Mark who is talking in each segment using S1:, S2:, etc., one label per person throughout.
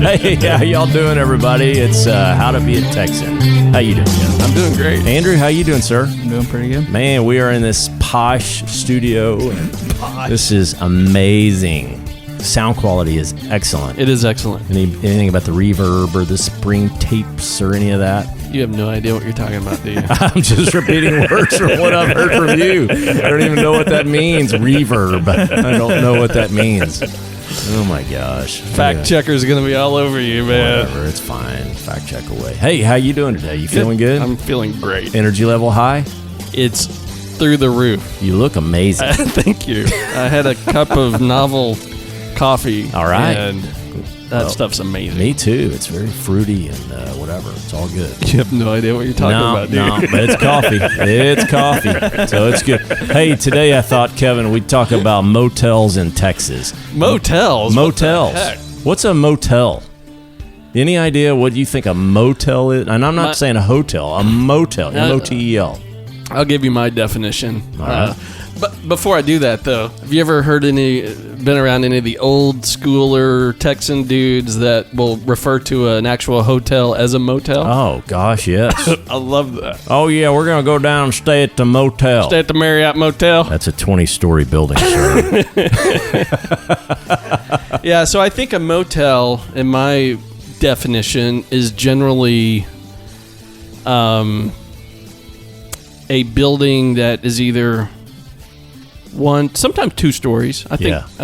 S1: Hey, how y'all doing, everybody? It's How to Be a Texan. How you doing, Kevin?
S2: I'm doing great.
S1: Andrew, how you doing, sir?
S3: I'm doing pretty good.
S1: Man, we are in this posh studio. This is amazing. Sound quality is excellent.
S2: It is excellent.
S1: Anything about the reverb or the spring tapes or any of that?
S2: You have no idea what you're talking about, do you?
S1: I'm just repeating words from what I've heard from you. I don't even know what that means. Reverb. I don't know what that means. Oh my gosh.
S2: Fact checkers are going to be all over you, man.
S1: Whatever, it's fine. Fact check away. Hey, how you doing today? You feeling good?
S2: I'm feeling great.
S1: Energy level high?
S2: It's through the roof.
S1: You look amazing.
S2: Thank you. I had a cup of novel coffee.
S1: All right.
S2: And that stuff's amazing.
S1: Me too. It's very fruity and whatever. It's all good.
S2: You have no idea what you're talking about, dude.
S1: No, but it's coffee. It's coffee. So it's good. Hey, today I thought, Kevin, we'd talk about motels in Texas.
S2: Motels?
S1: Motels.
S2: What the heck?
S1: What's a motel? Any idea what you think a motel is? And I'm not saying a hotel. A motel. M-O-T-E-L.
S2: I'll give you my definition.
S1: All right.
S2: But before I do that, though, have you ever been around any of the old schooler Texan dudes that will refer to an actual hotel as a motel?
S1: Oh, gosh, yes.
S2: I love that.
S1: Oh, yeah, we're going to go down and stay at the motel.
S2: Stay at the Marriott Motel.
S1: That's a 20-story building, sir.
S2: Yeah, so I think a motel, in my definition, is generally a building that is either one, sometimes 2 stories. I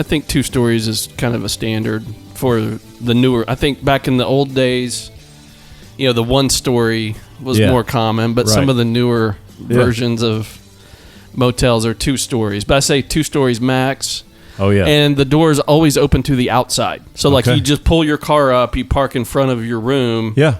S2: think 2 stories is kind of a standard for the newer. I think back in the old days, the 1 story was more common, but some of the newer versions of motels are 2 stories. But I say 2 stories max.
S1: Oh, yeah.
S2: And the door is always open to the outside. So, like, you just pull your car up, you park in front of your room.
S1: Yeah.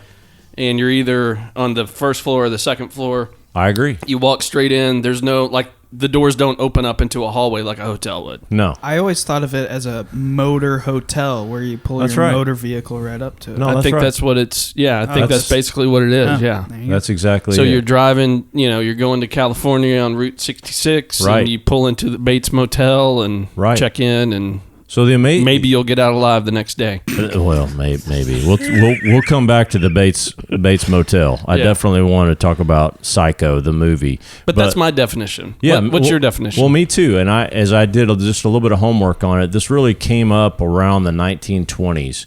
S2: And you're either on the first floor or the second floor.
S1: I agree.
S2: You walk straight in. There's no, the doors don't open up into a hallway like a hotel would.
S1: No.
S3: I always thought of it as a motor hotel where you pull your motor vehicle right up to it.
S1: No,
S2: I think that's what it's, I think that's basically what it is,
S1: That's exactly
S2: So
S1: it.
S2: You're driving, you're going to California on Route 66, and you pull into the Bates Motel and check in, and
S1: so
S2: maybe you'll get out alive the next day.
S1: Well, maybe we'll come back to the Bates Motel. I definitely want to talk about Psycho, the movie.
S2: But that's my definition.
S1: Yeah,
S2: what's your definition?
S1: Well, me too. And as I did just a little bit of homework on it, this really came up around the 1920s.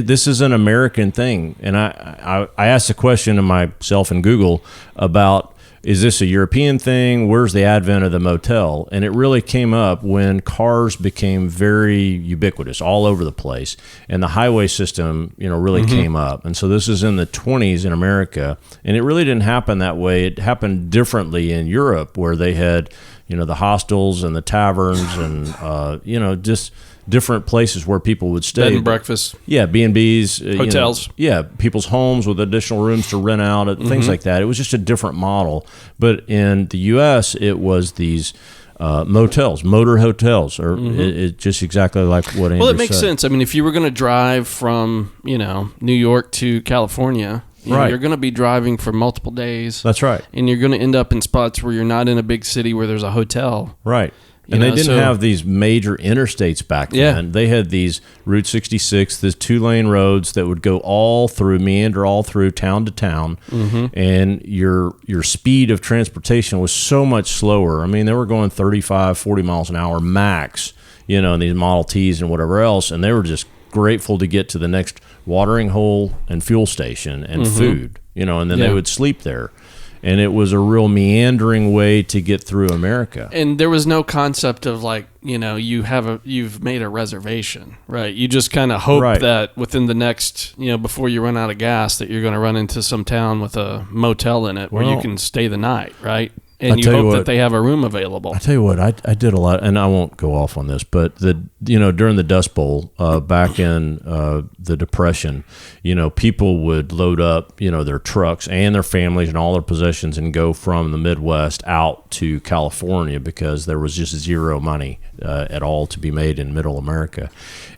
S1: This is an American thing. And I asked a question to myself in Google about, is this a European thing? Where's the advent of the motel? And it really came up when cars became very ubiquitous all over the place, and the highway system, really came up. And so this is in the 20s in America, and it really didn't happen that way. It happened differently in Europe, where they had, the hostels and the taverns and, just different places where people would stay.
S2: Bed and breakfast.
S1: Yeah, B&Bs.
S2: Hotels.
S1: People's homes with additional rooms to rent out, things like that. It was just a different model. But in the U.S., it was these motels, motor hotels, or it just exactly like what Andrew said.
S2: Well, it makes sense. I mean, if you were going to drive from, New York to California, you're going to be driving for multiple days.
S1: That's right.
S2: And you're going to end up in spots where you're not in a big city where there's a hotel.
S1: Right. And they didn't have these major interstates back then. Yeah. They had these Route 66, these 2-lane roads that would go meander all through town to town. And your speed of transportation was so much slower. I mean, they were going 35, 40 miles an hour max, in these Model Ts and whatever else. And they were just grateful to get to the next watering hole and fuel station and food, and then they would sleep there. And it was a real meandering way to get through America.
S2: And there was no concept of you've made a reservation, right? You just kind of hope that within the next, before you run out of gas, that you're going to run into some town with a motel in it where you can stay the night, right? And you hope that they have a room available.
S1: I tell you what, I did a lot, and I won't go off on this, but during the Dust Bowl back in the Depression, people would load up, their trucks and their families and all their possessions and go from the Midwest out to California because there was just zero money at all to be made in Middle America,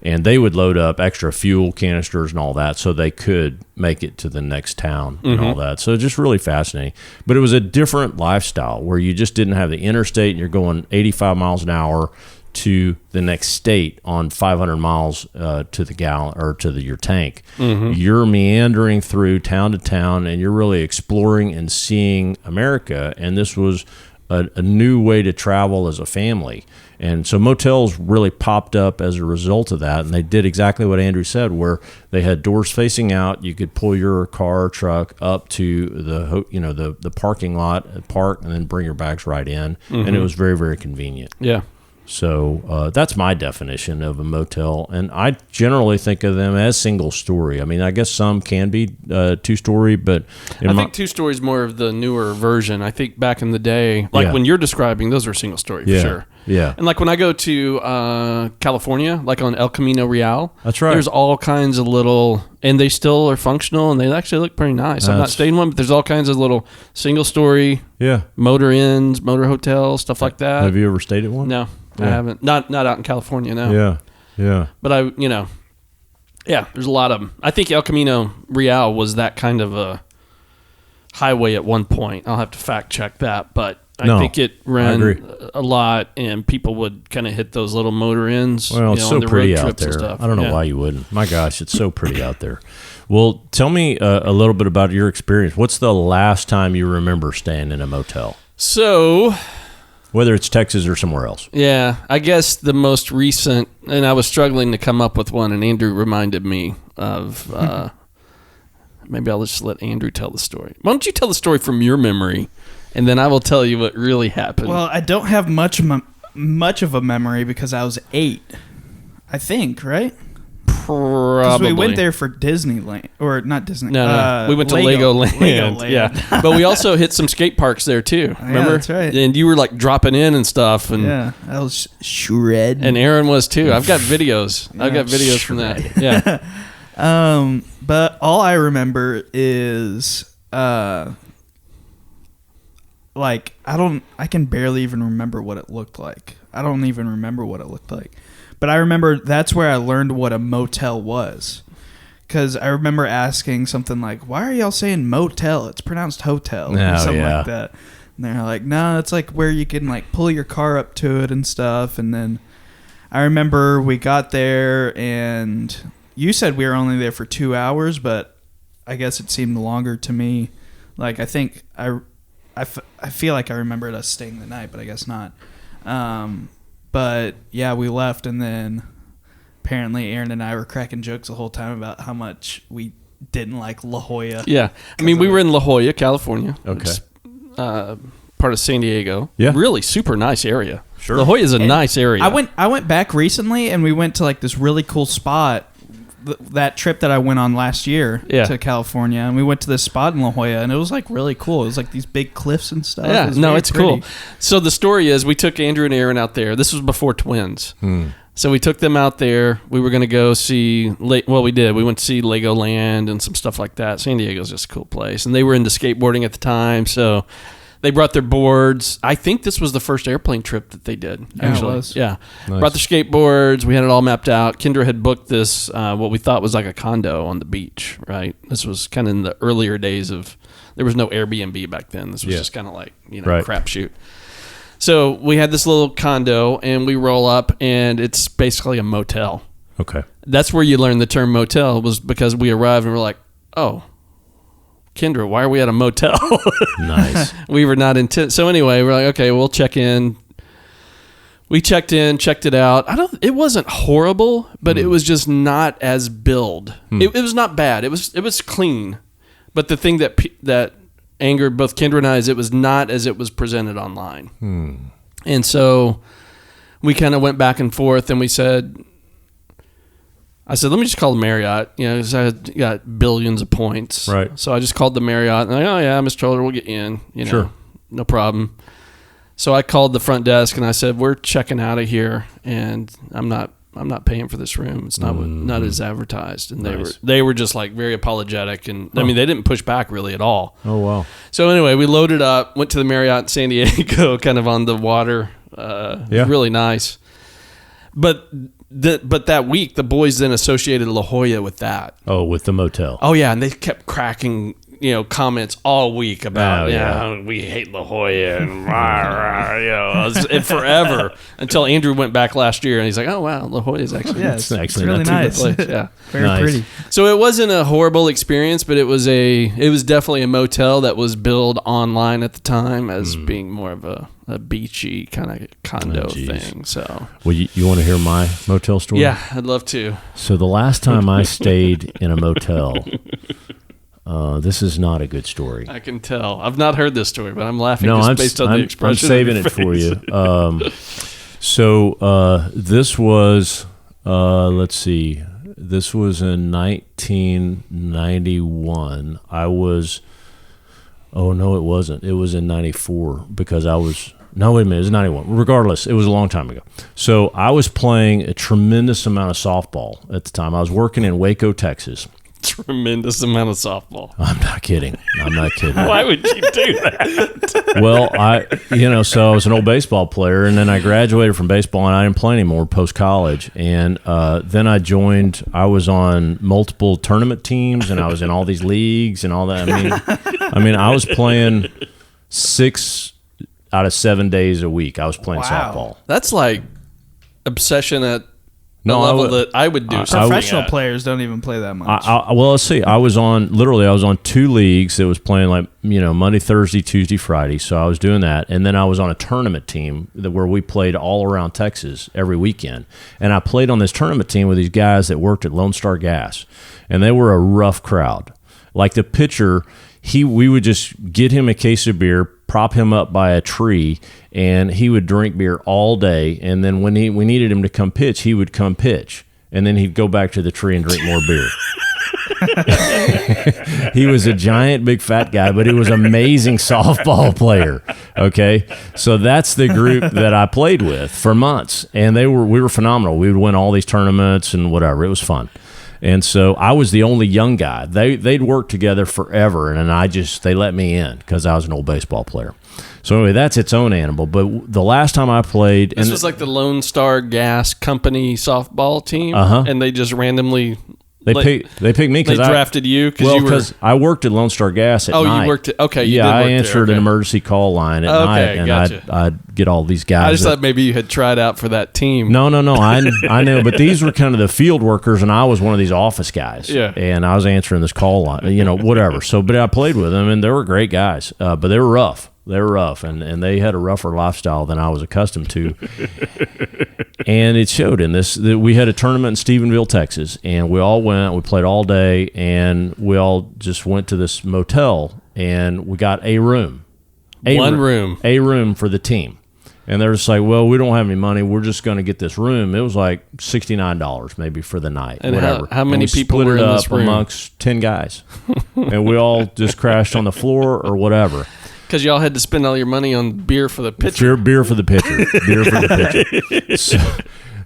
S1: and they would load up extra fuel canisters and all that so they could make it to the next town and all that. So just really fascinating. But it was a different lifestyle where you just didn't have the interstate and you're going 85 miles an hour to the next state on 500 miles to the gallon or to your tank. Mm-hmm. You're meandering through town to town, and you're really exploring and seeing America. And this was a new way to travel as a family. And so motels really popped up as a result of that, and they did exactly what Andrew said, where they had doors facing out. You could pull your car or truck up to the parking lot, park, and then bring your bags right in, and it was very, very convenient.
S2: Yeah.
S1: So that's my definition of a motel, and I generally think of them as single story. I mean, I guess some can be 2-story, but
S2: I think 2-story is more of the newer version. I think back in the day, when you're describing, those are single story for sure.
S1: Yeah.
S2: And like when I go to California, like on El Camino Real,
S1: that's right.
S2: There's all kinds of little, and they still are functional, and they actually look pretty nice. I'm not staying in one, but there's all kinds of little single story, motor inns, motor hotels, stuff like that.
S1: Have you ever stayed at one?
S2: No. I haven't. Not out in California, no.
S1: Yeah.
S2: But there's a lot of them. I think El Camino Real was that kind of a highway at one point. I'll have to fact check that, but I think it ran a lot, and people would kind of hit those little motor inns.
S1: Well, it's so pretty out there. I don't know why you wouldn't. My gosh, it's so pretty out there. Well, tell me a little bit about your experience. What's the last time you remember staying in a motel?
S2: So,
S1: whether it's Texas or somewhere else.
S2: Yeah, I guess the most recent, and I was struggling to come up with one, and Andrew reminded me of, maybe I'll just let Andrew tell the story. Why don't you tell the story from your memory, and then I will tell you what really happened.
S3: Well, I don't have much of a memory because I was 8, I think, right?
S2: Probably.
S3: Because we went there for Disneyland, or not Disney.
S2: No. We went to Legoland. Yeah, but we also hit some skate parks there too. Remember?
S3: Yeah, that's right.
S2: And you were like dropping in and stuff. And
S3: I was shred.
S2: And Aaron was too. I've got videos. I've got videos from that. Yeah.
S3: But all I remember is I can barely even remember what it looked like. I don't even remember what it looked like. But I remember that's where I learned what a motel was. Because I remember asking something like, why are y'all saying motel? It's pronounced hotel. Or something like that. And they're like, no, it's like where you can like pull your car up to it and stuff. And then I remember we got there and you said we were only there for 2 hours, but I guess it seemed longer to me. Like I think I feel like I remembered us staying the night, but I guess not. But yeah, we left, and then apparently Aaron and I were cracking jokes the whole time about how much we didn't like La Jolla.
S2: Yeah, I mean, we were in La Jolla, California. Okay. Part of San Diego.
S1: Yeah.
S2: Really super nice area.
S1: Sure.
S2: La Jolla is a nice area.
S3: I went back recently, and we went to like this really cool spot. That trip that I went on last year to California, and we went to this spot in La Jolla, and it was like really cool. It was like these big cliffs and stuff.
S2: Yeah, it's cool. So the story is we took Andrew and Aaron out there. This was before twins. So we took them out there. We were going to go see, we did. We went to see Legoland and some stuff like that. San Diego's just a cool place. And they were into skateboarding at the time, so they brought their boards. I think this was the first airplane trip that they did, actually.
S3: It was.
S2: Yeah.
S1: Nice.
S2: Brought their skateboards. We had it all mapped out. Kendra had booked this, what we thought was like a condo on the beach, right? This was kind of in the earlier days of, there was no Airbnb back then. This was just kind of like, crapshoot. So we had this little condo, and we roll up, and it's basically a motel.
S1: Okay.
S2: That's where you learn the term motel, was because we arrived and we're like, oh, Kendra, why are we at a motel?
S1: Nice.
S2: We were not intent. So anyway, we're like, okay, we'll check in. We checked in, checked it out. It wasn't horrible, but it was just not as billed. It was not bad. It was clean. But the thing that angered both Kendra and I is it was not as it was presented online. And so we kind of went back and forth, and I said, let me just call the Marriott, because I got billions of points.
S1: Right.
S2: So I just called the Marriott, and oh yeah, Miss Troller, we'll get you in.
S1: Sure.
S2: No problem. So I called the front desk, and I said, we're checking out of here, and I'm not paying for this room. It's not as advertised. And they were just like very apologetic, and I mean, they didn't push back really at all.
S1: Oh wow.
S2: So anyway, we loaded up, went to the Marriott in San Diego, kind of on the water. It was really nice. But that week, the boys then associated La Jolla with that.
S1: Oh, with the motel.
S2: Oh, yeah, and they kept cracking comments all week about we hate La Jolla and and forever until Andrew went back last year and he's like, oh wow, La Jolla is actually
S3: it's
S1: actually
S3: really nice.
S2: Yeah,
S3: very pretty.
S2: So it wasn't a horrible experience, but it was definitely a motel that was billed online at the time as being more of a beachy kind of condo thing. So,
S1: well, you want to hear my motel story?
S2: Yeah, I'd love to.
S1: So the last time I stayed in a motel, this is not a good story.
S2: I can tell. I've not heard this story, but I'm laughing based on the expression.
S1: I'm saving it for you. This was, let's see, this was in 1991. Oh, no, it wasn't. It was in 94 because wait a minute, it was 91. Regardless, it was a long time ago. So I was playing a tremendous amount of softball at the time. I was working in Waco, Texas.
S2: Tremendous amount of softball.
S1: I'm not kidding.
S2: Why would you do that?
S1: Well, so I was an old baseball player, and then I graduated from baseball, and I didn't play anymore post-college. And then I was on multiple tournament teams, and I was in all these leagues and all that. I mean, I was playing 6 out of 7 days a week. I was playing softball.
S2: That's like obsession at a level that I would do.
S3: Professional players don't even play that much.
S1: Well, let's see. I was on 2 leagues that was playing Monday, Thursday, Tuesday, Friday. So I was doing that. And then I was on a tournament team where we played all around Texas every weekend. And I played on this tournament team with these guys that worked at Lone Star Gas. And they were a rough crowd. Like the pitcher, we would just get him a case of beer, prop him up by a tree, and he would drink beer all day. And then when we needed him to come pitch, he would come pitch, and then he'd go back to the tree and drink more beer. He was a giant, big, fat guy, but he was an amazing softball player. Okay, so that's the group that I played with for months, and we were phenomenal. We would win all these tournaments and whatever. It was fun. And so I was the only young guy. They'd worked together forever, and they let me in because I was an old baseball player. So anyway, that's its own animal. But the last time I played,
S2: this was like the Lone Star Gas Company softball team, and they just randomly
S1: They picked me because
S2: they drafted you because
S1: I worked at Lone Star Gas at night.
S2: You worked at okay. You
S1: yeah,
S2: did work
S1: I answered
S2: there.
S1: an emergency call line at night, and
S2: gotcha.
S1: I'd get all these guys.
S2: I just thought maybe you had tried out for that team.
S1: No. I know, but these were kind of the field workers, and I was one of these office guys.
S2: Yeah,
S1: and I was answering this call line, whatever. So, but I played with them, and they were great guys, but they were rough. They were rough, and they had a rougher lifestyle than I was accustomed to. And it showed in this. We had a tournament in Stephenville, Texas, and we all went. We played all day, and we all just went to this motel, and we got a room.
S2: One room.
S1: A room for the team. And they're just like, well, we don't have any money. We're just going to get this room. It was like $69 maybe for the night,
S2: and
S1: whatever.
S2: How many people were in this room?
S1: Amongst 10 guys. And we all just crashed on the floor or whatever.
S2: Because y'all had to spend all your money on beer for the pitcher.
S1: Beer for the pitcher. Beer for the pitcher.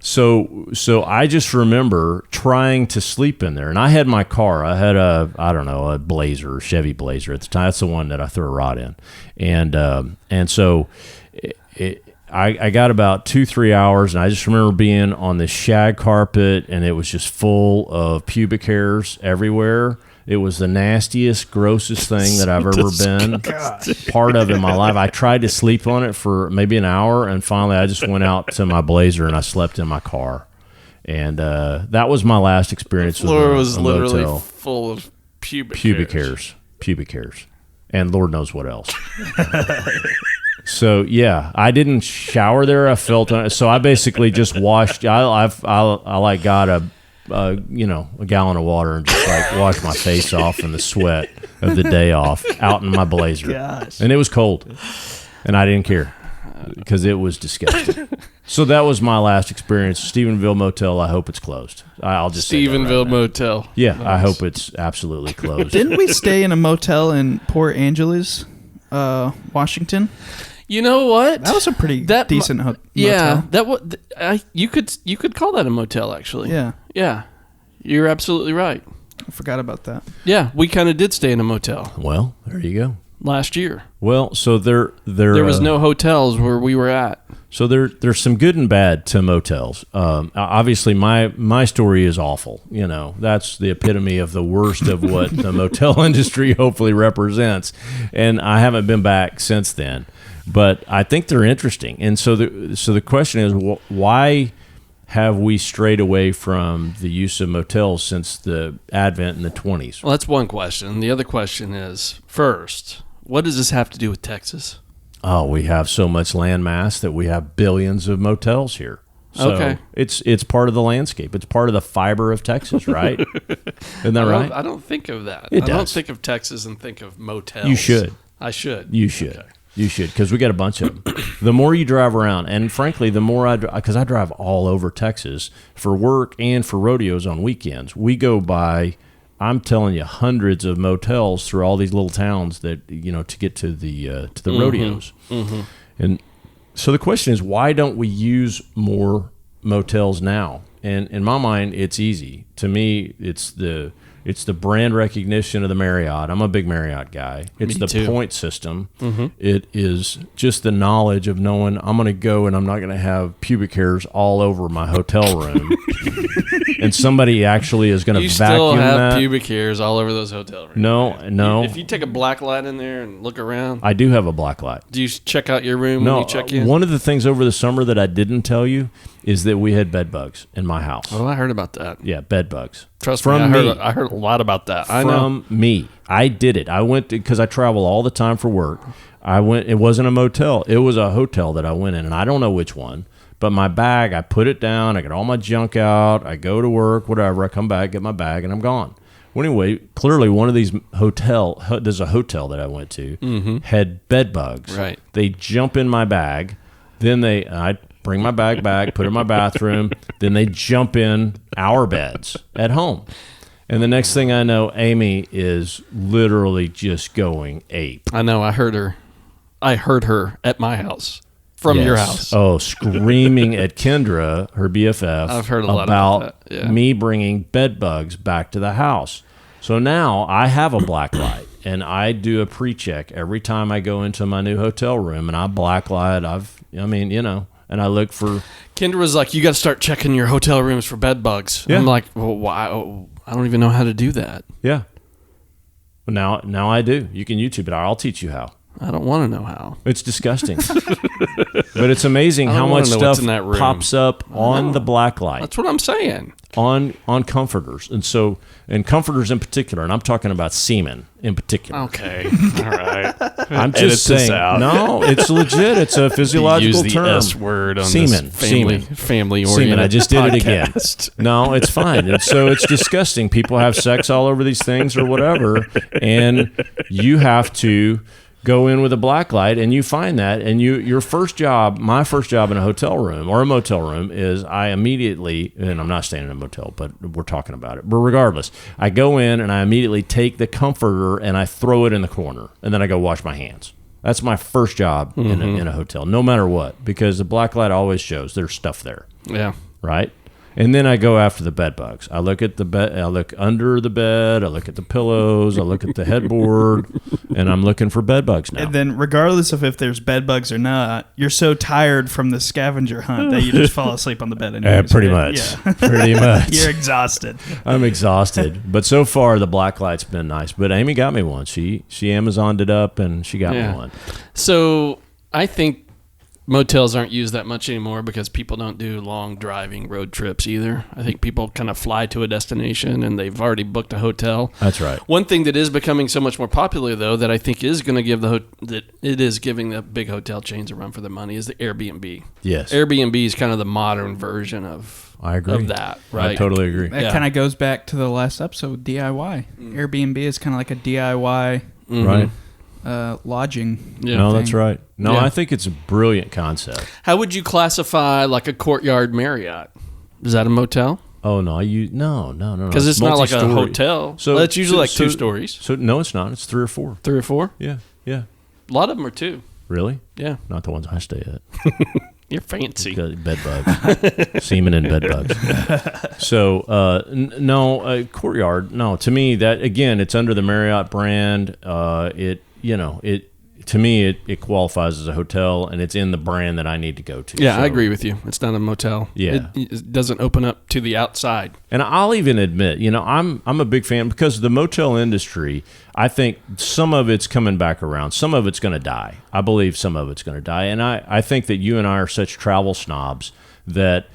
S1: So I just remember trying to sleep in there. And I had my car. I had a Blazer, Chevy Blazer at the time. That's the one that I threw a rod in. And so I got about 2-3 hours, and I just remember being on this shag carpet, and it was just full of pubic hairs everywhere. It was the nastiest, grossest thing that I've ever been part of in my life. I tried to sleep on it for maybe an hour, and finally I just went out to my Blazer and I slept in my car. And that was my last experience with a motel.
S2: The floor was literally full of pubic hairs.
S1: Pubic hairs. And Lord knows what else. So, yeah, I didn't shower there. I felt so I basically just washed. I got a gallon of water and just wash my face off in the sweat of the day off out in my Blazer.
S3: Gosh.
S1: And it was cold, and I didn't care because it was disgusting. So that was my last experience. Stephenville Motel. I hope it's closed. I'll just
S2: Stephenville Motel.
S1: Yeah, nice. I hope it's absolutely closed.
S3: Didn't we stay in a motel in Port Angeles, Washington?
S2: You know what?
S3: That was a pretty decent motel.
S2: Yeah, you could call that a motel actually. Yeah, you're absolutely right.
S3: I forgot about that.
S2: Yeah, we kind of did stay in a motel.
S1: Well, there you go.
S2: Last year.
S1: Well, so there
S2: was no hotels where we were at.
S1: So there's some good and bad to motels. Obviously, my story is awful. You know, that's the epitome of the worst of what the motel industry hopefully represents. And I haven't been back since then. But I think they're interesting. And so the question is, why have we strayed away from the use of motels since the advent in the 20s?
S2: Well, that's one question. The other question is, first, what does this have to do with Texas?
S1: Oh, we have so much land mass that we have billions of motels here. So
S2: okay.
S1: It's part of the landscape. It's part of the fiber of Texas, right? Isn't that right?
S2: I don't think of that.
S1: I
S2: don't think of Texas and think of motels.
S1: You should.
S2: I should.
S1: You should.
S2: Okay.
S1: You should, because we got a bunch of them. The more you drive around, and frankly, the more because I drive all over Texas for work and for rodeos on weekends, we go by, I'm telling you, hundreds of motels through all these little towns that, to get to the rodeos. Mm-hmm. And so the question is, why don't we use more motels now? And in my mind, it's easy. To me, it's the brand recognition of the Marriott. I'm a big Marriott guy. It's the point system. Mm-hmm. It is just the knowledge of knowing I'm going to go and I'm not going to have pubic hairs all over my hotel room. And somebody actually is going to vacuum that. You still have
S2: pubic hairs all over those hotel rooms.
S1: No.
S2: If you take a black light in there and look around.
S1: I do have a black light.
S2: Do you check out your room when you check in?
S1: One of the things over the summer that I didn't tell you is that we had bed bugs in my house.
S2: Oh, I heard about that.
S1: Yeah, bed bugs.
S2: Trust me, I heard a lot about that.
S1: From me. I did it. I went because I travel all the time for work. It wasn't a motel. It was a hotel that I went in, and I don't know which one. But my bag, I put it down. I get all my junk out. I go to work, whatever. I come back, get my bag, and I'm gone. Well, anyway, clearly one of these there's a hotel that I went to, had bed bugs.
S2: Right.
S1: They jump in my bag. Then I bring my bag back, put it in my bathroom. Then they jump in our beds at home. And the next thing I know, Amy is literally just going ape.
S2: I know. I heard her at my house. From your house.
S1: Oh, screaming at Kendra, her BFF,
S2: I've heard a lot about that. Yeah.
S1: Me bringing bed bugs back to the house. So now I have a black light, and I do a pre-check every time I go into my new hotel room, and I black light. And I look for...
S2: Kendra was like, you got to start checking your hotel rooms for bed bugs. Yeah. I'm like, well, why? Oh, I don't even know how to do that.
S1: Yeah. Well, now I do. You can YouTube it. I'll teach you how.
S2: I don't want to know how.
S1: It's disgusting. But it's amazing how much stuff pops up on the black light.
S2: That's what I'm saying.
S1: On comforters. And comforters in particular, and I'm talking about semen in particular.
S2: Okay. All right.
S1: I'm just saying. No, it's legit. It's a physiological
S2: term.
S1: Use
S2: the S word on
S1: semen.
S2: This family-oriented
S1: semen. I just did it again.
S2: podcast.
S1: No, it's fine. And so it's disgusting. People have sex all over these things or whatever, and you have to go in with a black light, and you find that, and my first job in a hotel room or a motel room is I immediately, and I'm not staying in a motel, but we're talking about it. But regardless, I go in and I immediately take the comforter and I throw it in the corner, and then I go wash my hands. That's my first job in a hotel, no matter what, because the black light always shows there's stuff there.
S2: Yeah.
S1: Right? And then I go after the bed bugs. I look at the bed. I look under the bed. I look at the pillows. I look at the headboard, and I'm looking for bed bugs now.
S3: And then, regardless of if there's bed bugs or not, you're so tired from the scavenger hunt that you just fall asleep on the bed.
S1: Pretty much. Yeah. Pretty much.
S3: You're exhausted.
S1: I'm exhausted. But so far, the black light's been nice. But Amy got me one. She Amazoned it up, and she got me one.
S2: So I think motels aren't used that much anymore because people don't do long driving road trips either. I think people kind of fly to a destination and they've already booked a hotel.
S1: That's right.
S2: One thing that is becoming so much more popular, though, that I think is going to give giving the big hotel chains a run for their money is the Airbnb.
S1: Yes.
S2: Airbnb is kind of the modern version of that, right?
S1: I totally agree.
S3: That kind of goes back to the last episode, DIY. Airbnb is kind of like a DIY.
S1: Right.
S3: Lodging.
S1: Yeah. No, that's right. No, I think it's a brilliant concept.
S2: How would you classify like a Courtyard Marriott? Is that a motel?
S1: Oh no, no.
S2: Because it's not like a hotel. So it's usually like 2 stories.
S1: So no, it's not. It's 3 or 4.
S2: 3 or 4?
S1: Yeah.
S2: A lot of them are 2.
S1: Really?
S2: Yeah.
S1: Not the ones I stay at.
S2: You're fancy.
S1: Bed bugs, semen and bed bugs. So Courtyard. No, to me that again, it's under the Marriott brand. to me, it qualifies as a hotel, and it's in the brand that I need to go to.
S2: Yeah, I agree with you. It's not a motel.
S1: Yeah.
S2: It doesn't open up to the outside.
S1: And I'll even admit, I'm a big fan because the motel industry, I think some of it's coming back around. Some of it's going to die. I believe some of it's going to die. And I think that you and I are such travel snobs that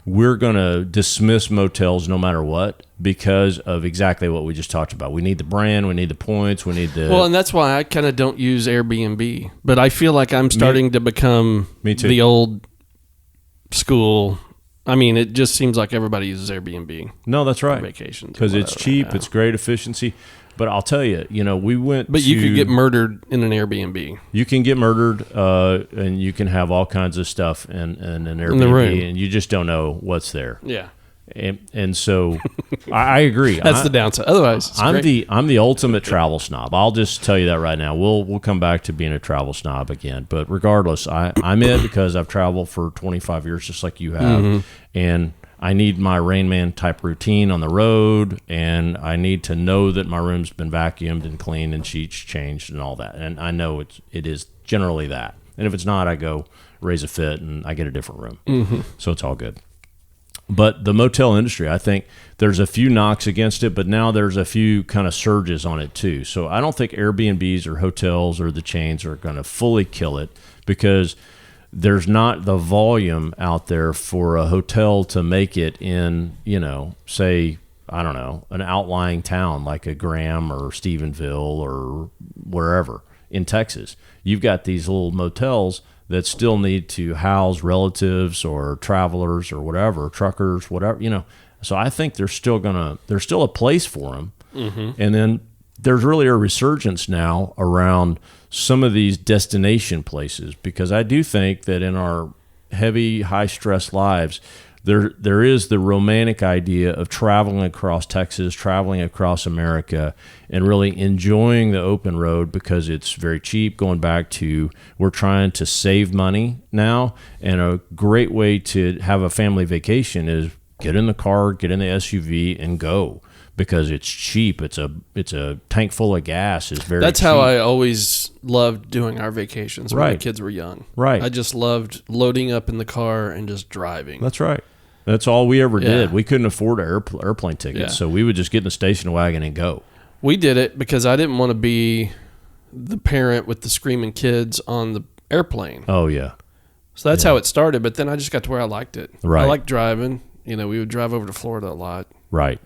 S1: we're going to dismiss motels no matter what because of exactly what we just talked about. We need the brand, we need the points, we need the...
S2: Well, and that's why I kind of don't use Airbnb. But I feel like I'm starting to become the old school. I mean, it just seems like everybody uses Airbnb.
S1: No, that's right.
S2: Vacations.
S1: Because it's cheap, it's great efficiency. But I'll tell you, we went
S2: But you could get murdered in an Airbnb.
S1: You can get murdered, and you can have all kinds of stuff in an Airbnb,
S2: in the room.
S1: And you just don't know what's there.
S2: Yeah.
S1: And so I agree.
S2: That's the downside. Otherwise, it's great.
S1: I'm the ultimate travel snob. I'll just tell you that right now. We'll come back to being a travel snob again. But regardless, I'm it because I've traveled for 25 years just like you have. And I need my Rain Man type routine on the road, and I need to know that my room's been vacuumed and cleaned and sheets changed and all that. And I know it is generally that. And if it's not, I go raise a fit and I get a different room. So it's all good. But the motel industry, I think there's a few knocks against it, but now there's a few kind of surges on it too. So I don't think Airbnbs or hotels or the chains are going to fully kill it because there's not the volume out there for a hotel to make it in, say, I don't know, an outlying town like a Graham or Stephenville or wherever in Texas. You've got these little motels that still need to house relatives or travelers or whatever, truckers, whatever, So I think there's still a place for them. And then there's really a resurgence now around some of these destination places because I do think that in our heavy, high-stress lives, there is the romantic idea of traveling across Texas, traveling across America, and really enjoying the open road because it's very cheap. Going back to we're trying to save money now, and a great way to have a family vacation is get in the car, get in the SUV, and go. Because it's cheap, it's a tank full of gas. It's very.
S2: That's
S1: cheap.
S2: how I always loved doing our vacations when the kids were young.
S1: Right.
S2: I just loved loading up in the car and just driving.
S1: That's right. That's all we ever did. We couldn't afford airplane tickets, so we would just get in the station wagon and go.
S2: We did it because I didn't want to be the parent with the screaming kids on the airplane.
S1: Oh yeah.
S2: So that's how it started. But then I just got to where I liked it.
S1: Right.
S2: I liked driving. We would drive over to Florida a lot.
S1: Right.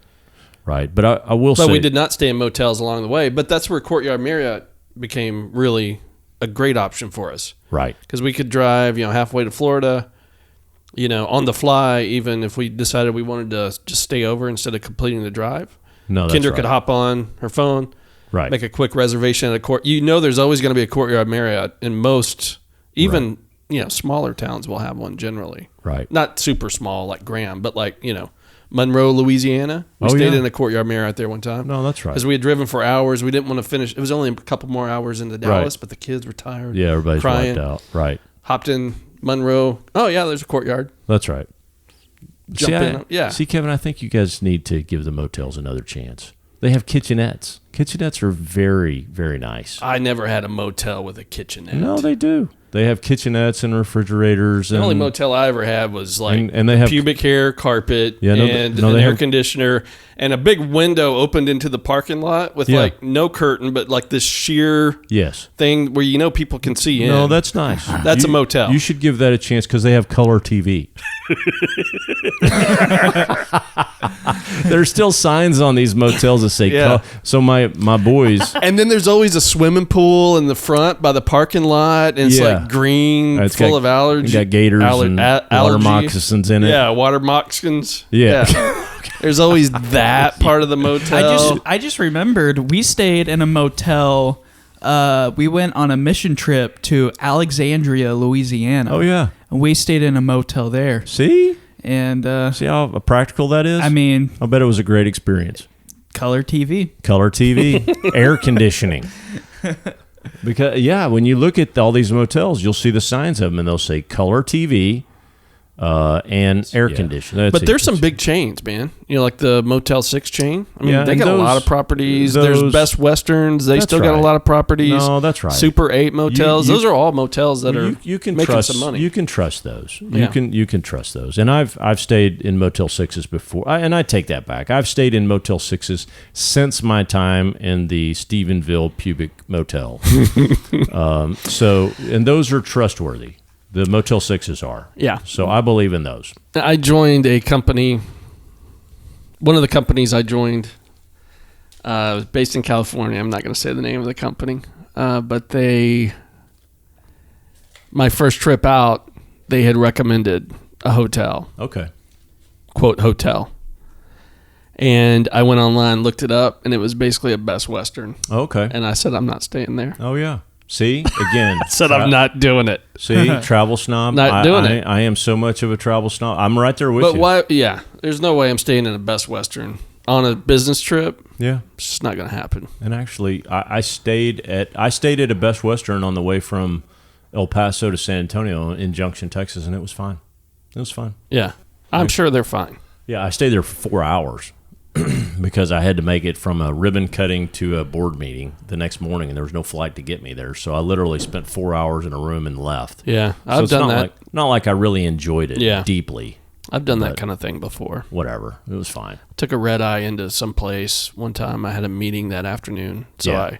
S1: Right, but I will say...
S2: But we did not stay in motels along the way, but that's where Courtyard Marriott became really a great option for us.
S1: Right.
S2: Because we could drive, halfway to Florida, on the fly, even if we decided we wanted to just stay over instead of completing the drive.
S1: No, that's
S2: Kendra
S1: right.
S2: could hop on her phone,
S1: right.
S2: Make a quick reservation at a court. There's always going to be a Courtyard Marriott in most, even, smaller towns will have one generally.
S1: Right.
S2: Not super small like Graham, but like, Monroe, Louisiana. We stayed in a Courtyard Marriott there one time.
S1: No, that's right.
S2: Because we had driven for hours. We didn't want to finish. It was only a couple more hours into Dallas, but the kids were tired.
S1: Yeah, everybody's
S2: crying.
S1: wiped out. Right.
S2: Hopped in Monroe. Oh, yeah, there's a Courtyard.
S1: That's right.
S2: Jumped in.
S1: See, Kevin, I think you guys need to give the motels another chance. They have kitchenettes. Kitchenettes are very, very nice.
S2: I never had a motel with a kitchenette.
S1: No, they do. They have kitchenettes and refrigerators.
S2: The only motel I ever had was like
S1: and they have
S2: pubic hair carpet and an air conditioner and a big window opened into the parking lot with like no curtain, but like this sheer thing where people can see in.
S1: No, that's nice.
S2: That's a motel.
S1: You should give that a chance because they have color TV. There's still signs on these motels that say color. So my boys.
S2: And then there's always a swimming pool in the front by the parking lot, and it's like green,
S1: it's
S2: full of allergy.
S1: Got gators and water moccasins in it.
S2: Yeah, water moccasins.
S1: Yeah.
S2: There's always that part of the motel.
S3: I just remembered we stayed in a motel. We went on a mission trip to Alexandria, Louisiana.
S1: Oh yeah.
S3: And we stayed in a motel there.
S1: See?
S3: And
S1: see how practical that is?
S3: I mean,
S1: I bet it was a great experience.
S3: Color TV,
S1: air conditioning. Because when you look at all these motels, you'll see the signs of them, and they'll say color TV, and air conditioning.
S2: But there's some big chains, man. Like the Motel 6 chain. I mean, they got a lot of properties. There's Best Westerns. They still got a lot of properties.
S1: No, that's right.
S2: Super 8 motels. Those are all motels that are making some money.
S1: You can trust those. You can trust those. And I've stayed in Motel 6s before. And I take that back. I've stayed in Motel 6s since my time in the Stephenville Pubic Motel. And those are trustworthy. The Motel 6s are.
S2: Yeah.
S1: So I believe in those.
S2: I joined a company. One of the companies I joined was based in California. I'm not going to say the name of the company. But my first trip out, they had recommended a hotel.
S1: Okay.
S2: Quote, hotel. And I went online, looked it up, and it was basically a Best Western.
S1: Okay.
S2: And I said, I'm not staying there.
S1: Oh, yeah. See, again.
S2: I said, I'm not doing it.
S1: See, travel snob.
S2: Not doing it.
S1: I am so much of a travel snob. I'm right there with you.
S2: But why? Yeah, there's no way I'm staying in a Best Western on a business trip.
S1: Yeah,
S2: it's just not going to happen.
S1: And actually, I stayed at a Best Western on the way from El Paso to San Antonio in Junction, Texas, and it was fine. It was fine.
S2: Yeah, I'm sure they're fine.
S1: Yeah, I stayed there for 4 hours. Because I had to make it from a ribbon cutting to a board meeting the next morning, and there was no flight to get me there. So I literally spent 4 hours in a room and left.
S2: Yeah, I've done that.
S1: Not like I really enjoyed it deeply.
S2: I've done that kind of thing before.
S1: Whatever. It was fine.
S2: Took a red eye into some place one time. I had a meeting that afternoon, so I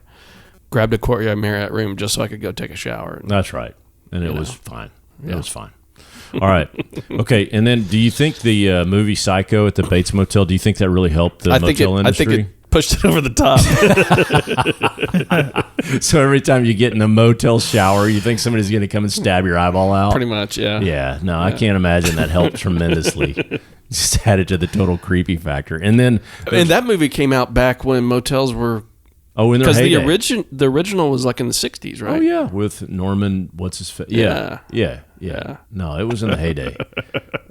S2: grabbed a Courtyard Marriott room just so I could go take a shower.
S1: That's right. And it was fine. It was fine. All right. Okay. And then do you think the movie Psycho at the Bates Motel, do you think that really helped the motel industry?
S2: I think it pushed it over the top.
S1: So every time you get in a motel shower, you think somebody's going to come and stab your eyeball out?
S2: Pretty much, yeah.
S1: Yeah. No, I can't imagine that helped tremendously. Just added to the total creepy factor. And then...
S2: And that movie came out back when motels were...
S1: Oh, in their heyday.
S2: Because the original was like in the 60s, right?
S1: Oh, yeah. With Norman, what's his face? Yeah. No, it was in the heyday.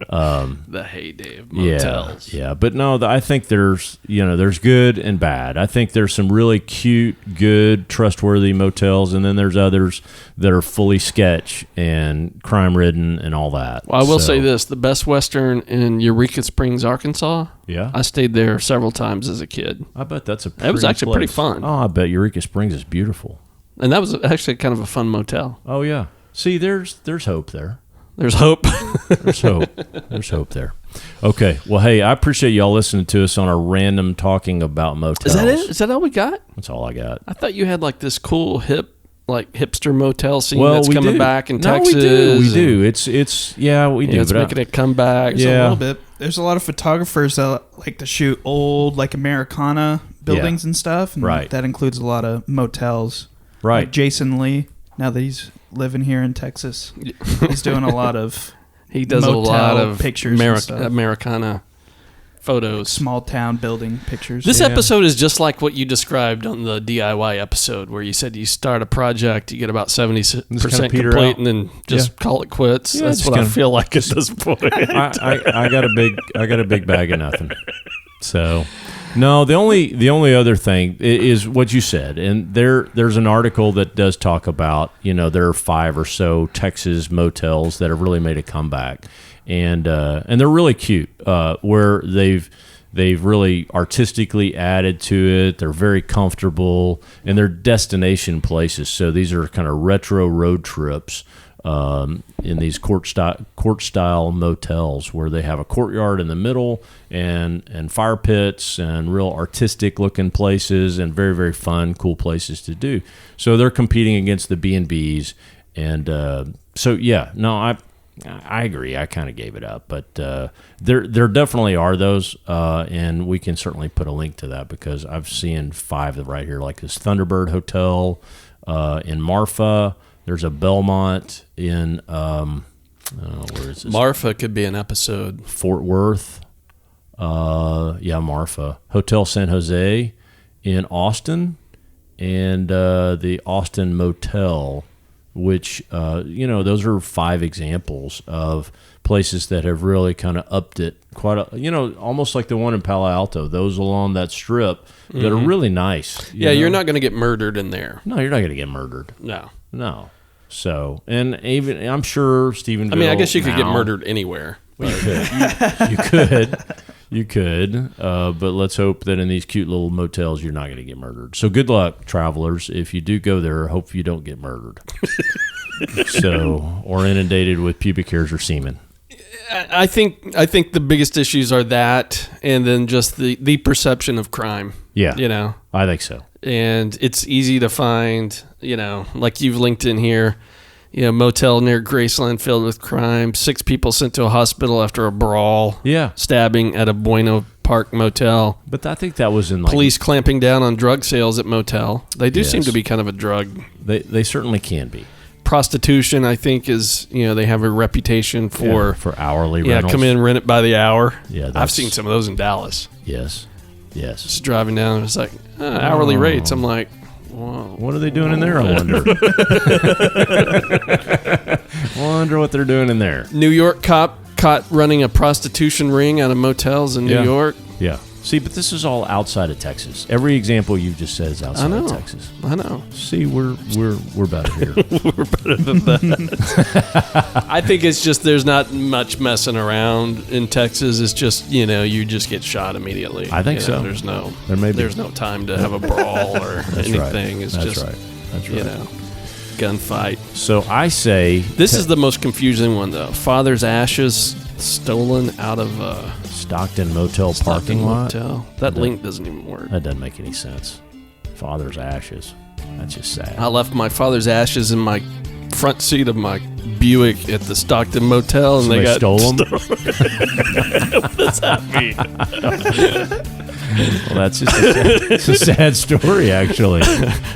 S2: The heyday of motels.
S1: Yeah. But no, I think there's good and bad. I think there's some really cute, good, trustworthy motels, and then there's others that are fully sketch and crime-ridden and all that.
S2: Well, I will say this. The Best Western in Eureka Springs, Arkansas, I stayed there several times as a kid.
S1: I bet that's a pretty
S2: It was actually
S1: place.
S2: pretty fun.
S1: Oh, I bet Eureka Springs is beautiful.
S2: And that was actually kind of a fun motel.
S1: Oh, yeah. See, there's hope there.
S2: There's hope.
S1: There's hope. There's hope there. Okay. Well, hey, I appreciate y'all listening to us on our random talking about motels.
S2: Is that it? Is that all we got?
S1: That's all I got.
S2: I thought you had like this cool hipster motel scene that's coming back in Texas.
S1: We do. It's we do.
S2: It's making a comeback.
S3: A little bit. There's a lot of photographers that like to shoot old like Americana buildings and stuff. And that includes a lot of motels.
S1: Right.
S3: Like Jason Lee, now that he's living here in Texas, he's doing a lot of
S2: he does a lot of
S3: pictures
S2: Americana photos,
S3: small town building pictures.
S2: This episode is just like what you described on the DIY episode, where you said you start a project, you get about 70% complete, and then just call it quits. That's what I feel like at this point.
S1: I got a big bag of nothing. So, no, the only other thing is what you said, and there's an article that does talk about there are 5 or so Texas motels that have really made a comeback. And they're really cute, where they've really artistically added to it. They're very comfortable, and they're destination places. So these are kind of retro road trips in these court style motels, where they have a courtyard in the middle and fire pits and real artistic looking places and very, very fun, cool places to do. So they're competing against the B&Bs, and I agree. I kind of gave it up, but there definitely are those, and we can certainly put a link to that, because I've seen 5 right here, like this Thunderbird Hotel in Marfa. There's a Belmont in where is this?
S2: Marfa could be an episode.
S1: Fort Worth. Marfa. Hotel San Jose in Austin, and the Austin Motel, which, those are 5 examples of places that have really kind of upped it quite almost like the one in Palo Alto, those along that strip that are really nice.
S2: You're not going to get murdered in there.
S1: No, you're not going to get murdered.
S2: No.
S1: So, and even I'm sure Stephenville.
S2: I mean, I guess you could get
S1: now-
S2: murdered anywhere.
S1: Well, you could. You could. But let's hope that in these cute little motels, you're not going to get murdered. So good luck, travelers. If you do go there, hope you don't get murdered. Or inundated with pubic hairs or semen.
S2: I think the biggest issues are that, and then just the perception of crime.
S1: Yeah.
S2: You know,
S1: I think so.
S2: and it's easy to find, like you've linked in here, motel near Graceland filled with crime, 6 people sent to a hospital after a brawl,
S1: Yeah.
S2: stabbing at a Bueno Park motel,
S1: But I think that was in like...
S2: police clamping down on drug sales at motel. They do seem
S1: Yes.
S2: to be kind of a drug.
S1: They certainly can be.
S2: Prostitution, I think, is, they have a reputation for
S1: hourly rentals.
S2: come in, rent it by the hour.
S1: Yeah,
S2: I've
S1: that's-
S2: seen some of those in Dallas.
S1: Yes.
S2: Just driving down, it's like hourly rates. I'm like, whoa.
S1: What are they doing in there, I wonder? Wonder what they're doing in there.
S2: New York cop caught running a prostitution ring out of motels in New
S1: Yeah.
S2: York.
S1: Yeah. See, but this is all outside of Texas. Every example you just said is outside
S2: I
S1: of
S2: know.
S1: Texas.
S2: I know.
S1: See, we're better here.
S2: We're better than that. I think it's just there's not much messing around in Texas. It's just, you just get shot immediately.
S1: I think so.
S2: There's no
S1: There may be.
S2: there's no time to have a brawl or
S1: That's
S2: anything.
S1: right.
S2: It's
S1: That's
S2: just
S1: right. That's right.
S2: gunfight.
S1: So I say
S2: This is the most confusing one though. Father's ashes stolen out of
S1: Stockton Motel
S2: Stockton
S1: parking lot.
S2: Motel. That link doesn't even work.
S1: That doesn't make any sense. Father's ashes. That's just sad.
S2: I left my father's ashes in my front seat of my Buick at the Stockton Motel, and
S1: Somebody
S2: they got
S1: stole them.
S2: What does that mean?
S1: Well, that's just it's a sad story, actually.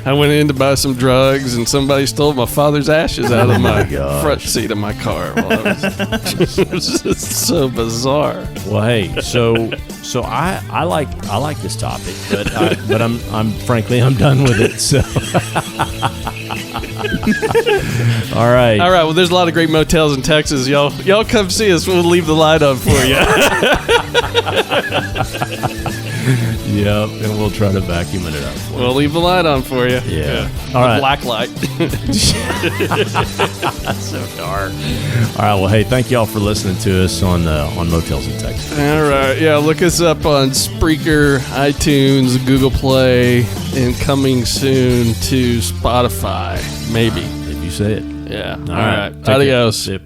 S2: I went in to buy some drugs, and somebody stole my father's ashes out of my
S1: gosh.
S2: front seat of my car. Well, it was just so bizarre.
S1: Well, hey, so I like this topic, but I'm frankly I'm done with it. So, all right.
S2: All right. Well, there's a lot of great motels in Texas. Y'all come see us. We'll leave the light on for you.
S1: Yep, and we'll try to vacuum it up. For you.
S2: We'll leave the light on for you.
S1: Yeah.
S2: The
S1: All right.
S2: black light.
S1: That's so dark. All right. Well, hey, thank y'all for listening to us on Motels in Texas.
S2: All right. Yeah, look us up on Spreaker, iTunes, Google Play, and coming soon to Spotify. Maybe.
S1: If you say it.
S2: Yeah.
S1: All
S2: All
S1: right.
S2: right.
S1: Take care.
S2: Adios.
S1: Sip.